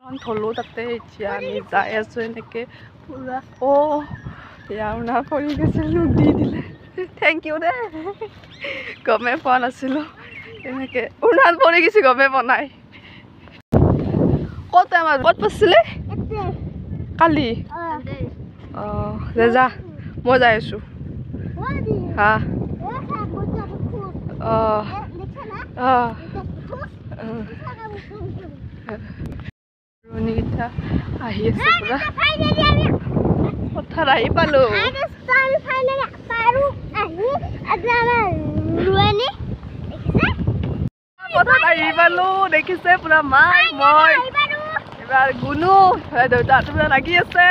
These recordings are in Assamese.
থলো তাতে এতিয়া আমি যাই আছোঁ এনেকৈ পুৰা অ' ইয়াৰ না পৰি গৈছিল দি দিলে থেংক ইউ দে গমেই পোৱা নাছিলোঁ এনেকৈ উৰণাত পৰি গৈছে গমেই পোৱা নাই ক'ত আমাৰ ক'ত পৰিছিলে কালি অঁ যা মই যাই আছোঁ হা অঁ অঁ ৰোৱনীকেইটা আহি আছে পুৰা পথাৰ আহি পালোঁ পথাৰত আহি পালোঁ দেখিছে পুৰা মাই মই এবাৰ গুণু দেউতাহঁতো পুৰা লাগি আছে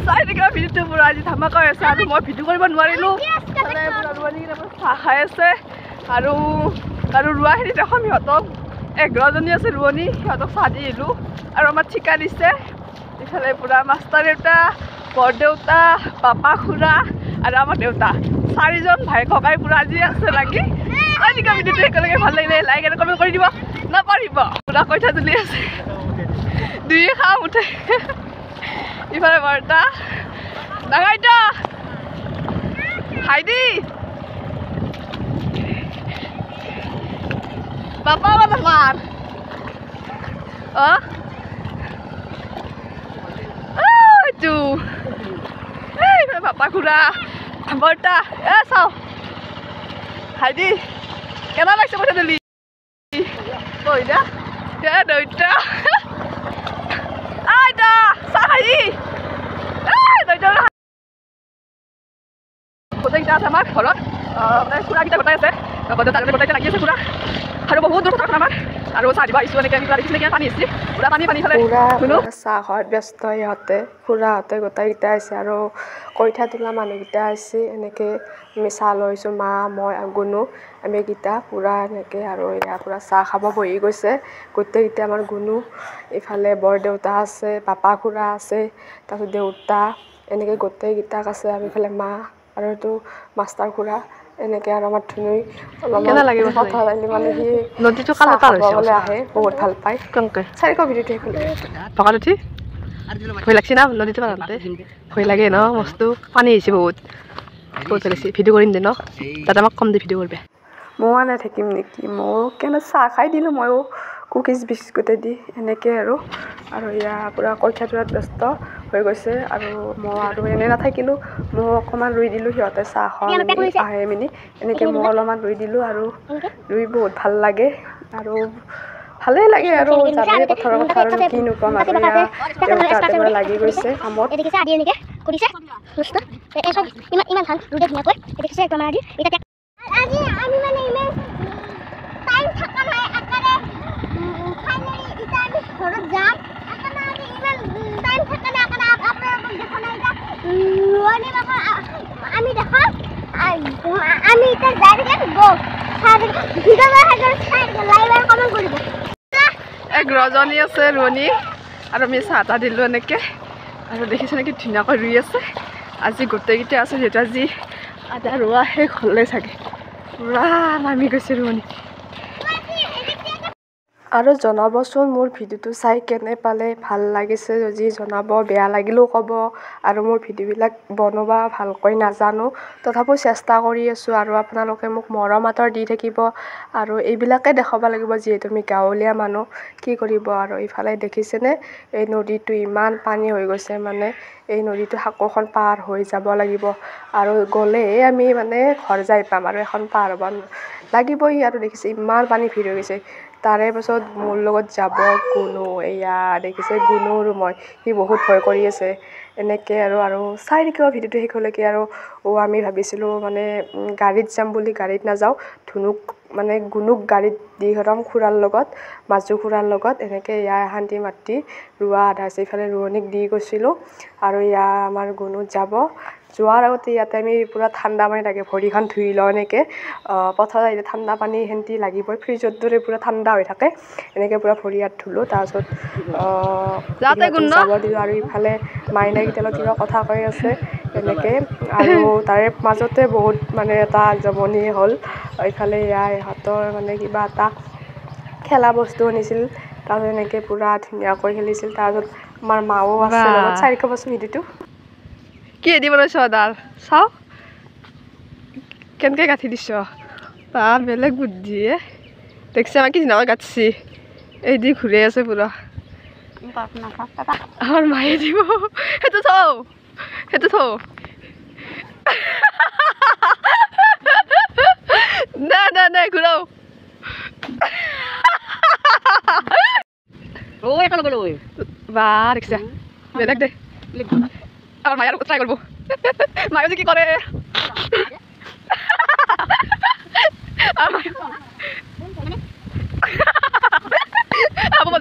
চাই থাকিবা ভিডিঅ'টো পুৰা আজি ধামাকা হৈ আছে আৰু মই ভিডিঅ' কৰিব নোৱাৰিলোঁ পুৰা ৰোৱনীকেইটা পুৰা চাহ খাই আছে আৰু ৰোৱা হেৰি দেখোন সিহঁতক 11জনী আছে ৰোৱনী সিহঁতক চাহ দি আহিলোঁ আৰু আমাৰ ঠিকা দিছে ইফালে পুৰা মাষ্টাৰ দেউতা বৰদেউতা পাপা খুৰা আৰু আমাৰ দেউতা 4জন ভাই ককাই পুৰা আজি আছে লাগি এনেকুৱা ভিডিঅ'টো একেলগে ভাল লাগিলে লাইক আৰু কমেণ্ট কৰি দিব নাপাৰিব পুৰা কইঠা তুলি আছে দুয়ে খাম উঠে ইফালে বৰতা ডাঙাইতা হাইদি পাপা মানে মাৰ অঁ পাপা খুৰা বৰতা চাওঁ হাইদি কেনে লাগছে পইচা তুলি কৈ দা দেউতা আইতা চাহ খাই দেউতা গোটেইকেইটা আছে আমাৰ ঘৰত খুৰাকেইটা গোটাই আছে গোটাইতে লাগি আছে খুৰা আৰু বহুত দূৰ কথা আমাৰ আৰু চাহ দিব আহিছোঁ এনেকৈ দেখিছিলে পানী আহিছে পুৰা পানী খালে চাহ খোৱাত ব্যস্ত ইহঁতে খুৰাহঁতে গোটেইকেইটা আছে আৰু কইঠা তোলা মানুহকেইটা আছে এনেকৈ আমি চাহ লৈছোঁ মা মই গুণু আমিকেইটা পুৰা এনেকৈ আৰু ইয়াৰ পৰা চাহ খাব বহি গৈছে গোটেইকেইটা আমাৰ গুণু ইফালে বৰদেউতা আছে পাপা খুৰা আছে তাৰপিছত দেউতা এনেকৈ গোটেইকেইটাক আছে আৰু ইফালে মা আৰু এইটো মাষ্টাৰ খুৰা এনেকৈ আৰু আমাৰ ধুনুই অলপ কথা মানে সি নদীটো খাবলৈ আহে বহুত ভাল পায় চাৰিশ ভিডিঅ'টো ভকাত উঠি ভয় লাগছে না নদীটো পাৰতে ভয় লাগে ন বস্তু পানী আহিছে বহুত লাগিছে ভিডিঅ' কৰিম দে ন তাতে আমাক কম দে ভিডিঅ' কৰিবা ময়ো নাই থাকিম নেকি ময়ো কেনে চাহ খাই দিলোঁ ময়ো কুকিজ বিস্কুটে দি এনেকৈ আৰু ইয়াৰ পূৰা কইঠা তোলাত ব্যস্ত হৈ গৈছে আৰু মই আৰু এনেই নাথাকিলোঁ মই অকণমান ৰুই দিলোঁ সিহঁতে চাহ খোৱা আহে মিনি এনেকৈ মই অলপমান ৰুই দিলোঁ আৰু ৰুই বহুত ভাল লাগে আৰু ভালেই লাগে আৰু জানেই পথাৰৰ কথা আৰু কিনো ক'ম আৰু দেউতাহঁতে পুৰা লাগি গৈছে কামত ৰজনী আছে ৰোৱনী আৰু আমি চাহ তাহ দিলোঁ এনেকৈ আৰু দেখিছে নেকি ধুনীয়াকৈ ৰুই আছে আজি গোটেইকেইটা আছে যিহেতু আজি আদা ৰোৱা শেষ হ'লে চাগে পুৰা নামি গৈছে ৰোৱনী আৰু জনাবচোন মোৰ ভিডিঅ'টো চাই কেনে পালে ভাল লাগিছে যদি জনাব বেয়া লাগিলেও ক'ব আৰু মোৰ ভিডিঅ'বিলাক বনাব ভালকৈ নাজানো তথাপিও চেষ্টা কৰি আছোঁ আৰু আপোনালোকে মোক মৰম আদৰ দি থাকিব আৰু এইবিলাকে দেখাব লাগিব যিহেতু আমি গাঁৱলীয়া মানুহ কি কৰিব আৰু ইফালে দেখিছেনে এই নদীটো ইমান পানী হৈ গৈছে মানে এই নদীটো সাঁকোখন পাৰ হৈ যাব লাগিব আৰু গ'লেহে আমি মানে ঘৰ যাই পাম আৰু এখন পাৰ হ'ব লাগিবই আৰু দেখিছে ইমান পানী ভিৰ হৈ গৈছে তাৰে পাছত মোৰ লগত যাব গুণু এয়া দেখিছে গুণু আৰু মই সি বহুত ভয় কৰি আছে এনেকৈ আৰু চাই থাকিব ভিডিঅ'টো শেষলৈকে আৰু আমি ভাবিছিলোঁ মানে গাড়ীত যাম বুলি গাড়ীত নাযাওঁ ধুনুক মানে গুণুক গাড়ীত দি পঠাম খুৰাৰ লগত মাজু খুৰাৰ লগত এনেকৈ ইয়াৰ শান্তি মাতি ৰোৱা আধা আছে ইফালে ৰোৱনীক দি গৈছিলোঁ আৰু আমাৰ গুণুত যাব যোৱাৰ আগতে ইয়াতে আমি পূৰা ঠাণ্ডা পানী লাগে ভৰিখন ধুই লওঁ এনেকৈ পথাৰত আহিলে ঠাণ্ডা পানী সেন্তি লাগিবই ফ্ৰিজৰ দৰে পূৰা ঠাণ্ডা হৈ থাকে এনেকৈ পূৰা ভৰি হাত ধুলোঁ তাৰপিছত যাব দিলোঁ আৰু ইফালে মাইনাকেইটাৰ লগত কিবা কথা কৈ আছে এনেকৈ আৰু তাৰে মাজতে বহুত মানে এটা জমনি হ'ল ইফালে ইহঁতৰ মানে কিবা এটা খেলা বস্তু আনিছিল তাৰপিছত এনেকৈ পূৰা ধুনীয়াকৈ খেলিছিল। তাৰপিছত আমাৰ মাও আছে লগত। চাৰিশ বছৰ ভিডিঅ'টো কি এদি বনাইছ ডাল চাওঁ কেনেকৈ গাঁঠি দিছ বা বেলেগ বুদ্ধিয়ে দেখছি আমাক কি ধুনীয়াকৈ গাঁঠছি এইদি ঘূৰি আছে পূৰা আমাৰ মায়ে দিব সেইটো থওঁ নাই ঘূৰাও বা দেখছা বেলেগ দে আমার মায়ের ট্রাই করবো মায়ে যে কি করে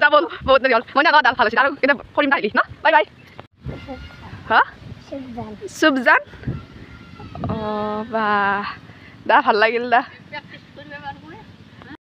যাবো বহুত দেরি হল মনে ডাল ভালো ছিল আর এটা করিম না না বাই বাই হ্যাঁ সুবজান ও বা দা ভাল লাগিল দা